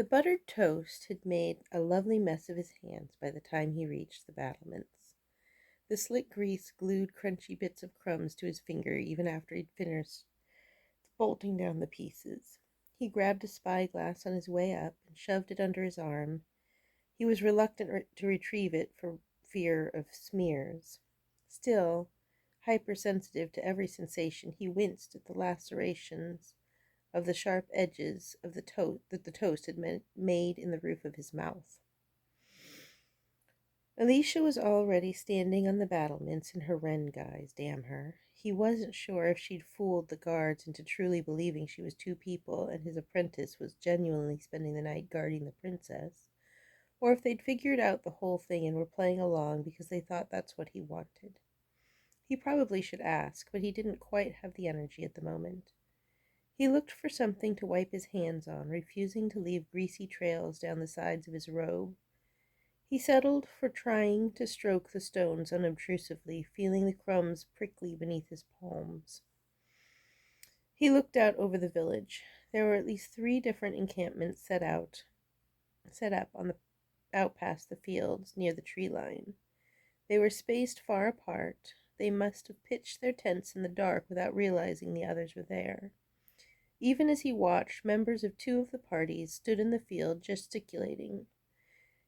The buttered toast had made a lovely mess of his hands by the time he reached the battlements. The slick grease glued crunchy bits of crumbs to his finger even after he'd finished bolting down the pieces. He grabbed a spyglass on his way up and shoved it under his arm. He was reluctant to retrieve it for fear of smears. Still, hypersensitive to every sensation, he winced at the lacerations of the sharp edges of the toast that the toast had made in the roof of his mouth. Alicia was already standing on the battlements in her wren guise, damn her. He wasn't sure if she'd fooled the guards into truly believing she was two people and his apprentice was genuinely spending the night guarding the princess, or if they'd figured out the whole thing and were playing along because they thought that's what he wanted. He probably should ask, but he didn't quite have the energy at the moment. He looked for something to wipe his hands on, refusing to leave greasy trails down the sides of his robe. He settled for trying to stroke the stones unobtrusively, feeling the crumbs prickly beneath his palms. He looked out over the village. There were at least 3 different encampments set up on the out past the fields near the tree line. They were spaced far apart. They must have pitched their tents in the dark without realizing the others were there. Even as he watched, members of 2 of the parties stood in the field gesticulating.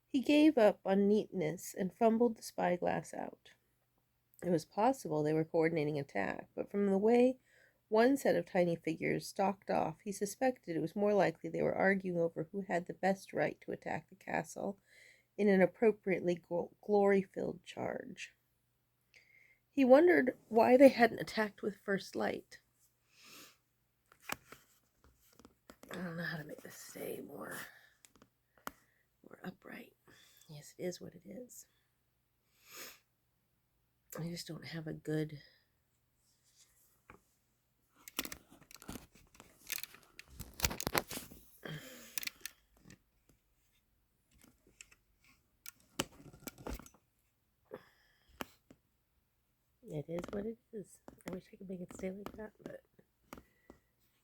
He gave up on neatness and fumbled the spyglass out. It was possible they were coordinating attack, but from the way one set of tiny figures stalked off, he suspected it was more likely they were arguing over who had the best right to attack the castle in an appropriately glory-filled charge. He wondered why they hadn't attacked with first light. I don't know how to make this stay more upright. Yes, it is what it is. I just don't have a good It is what it is. I wish I could make it stay like that, but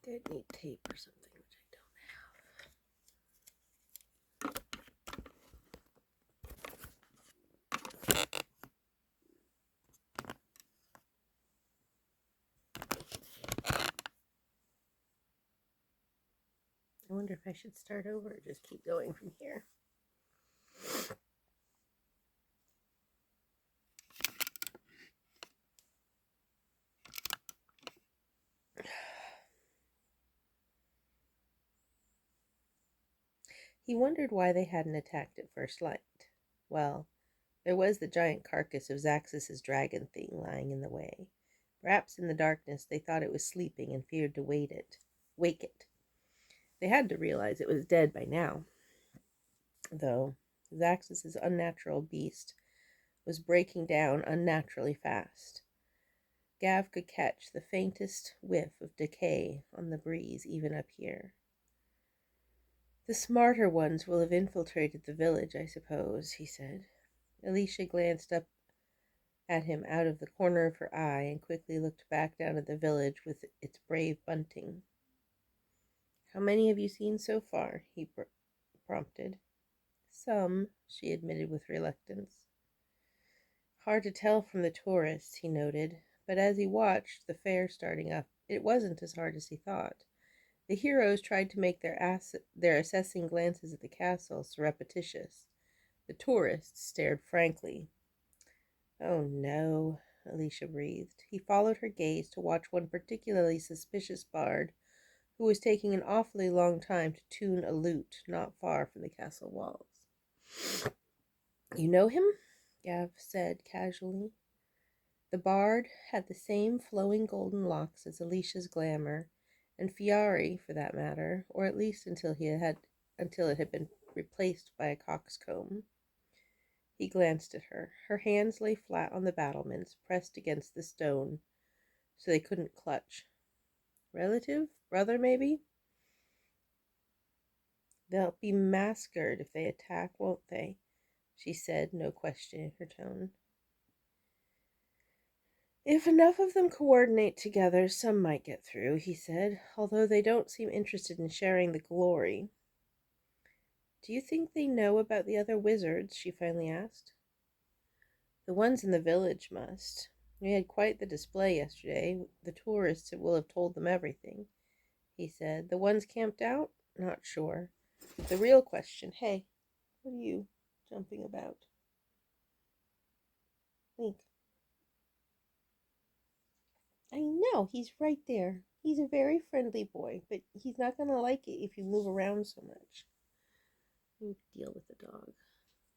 I need tape or something, which I don't have. I wonder if I should start over or just keep going from here. He wondered why they hadn't attacked at first light. Well, there was the giant carcass of Zaxxus's dragon thing lying in the way. Perhaps in the darkness they thought it was sleeping and feared to wake it. They had to realize it was dead by now, though. Zaxxus's unnatural beast was breaking down unnaturally fast. Gav could catch the faintest whiff of decay on the breeze even up here. The smarter ones will have infiltrated the village, I suppose, he said. Alicia glanced up at him out of the corner of her eye and quickly looked back down at the village with its brave bunting. How many have you seen so far? He prompted. Some, she admitted with reluctance. Hard to tell from the tourists, he noted, but as he watched the fair starting up, it wasn't as hard as he thought. The heroes tried to make their assessing glances at the castle surreptitious. The tourists stared frankly. Oh no, Alicia breathed. He followed her gaze to watch one particularly suspicious bard who was taking an awfully long time to tune a lute not far from the castle walls. You know him? Gav said casually. The bard had the same flowing golden locks as Alicia's glamour, and Fiari, for that matter, or at least until it had been replaced by a coxcomb. He glanced at her. Her hands lay flat on the battlements, pressed against the stone, so they couldn't clutch. Relative? Brother, maybe? They'll be massacred if they attack, won't they? She said, no question in her tone. If enough of them coordinate together, some might get through, he said, although they don't seem interested in sharing the glory. Do you think they know about the other wizards? She finally asked. The ones in the village must. We had quite the display yesterday. The tourists will have told them everything, he said. The ones camped out? Not sure. The real question. Hey, what are you jumping about? Link. I know, he's right there. He's a very friendly boy, but he's not going to like it if you move around so much. You deal with the dog.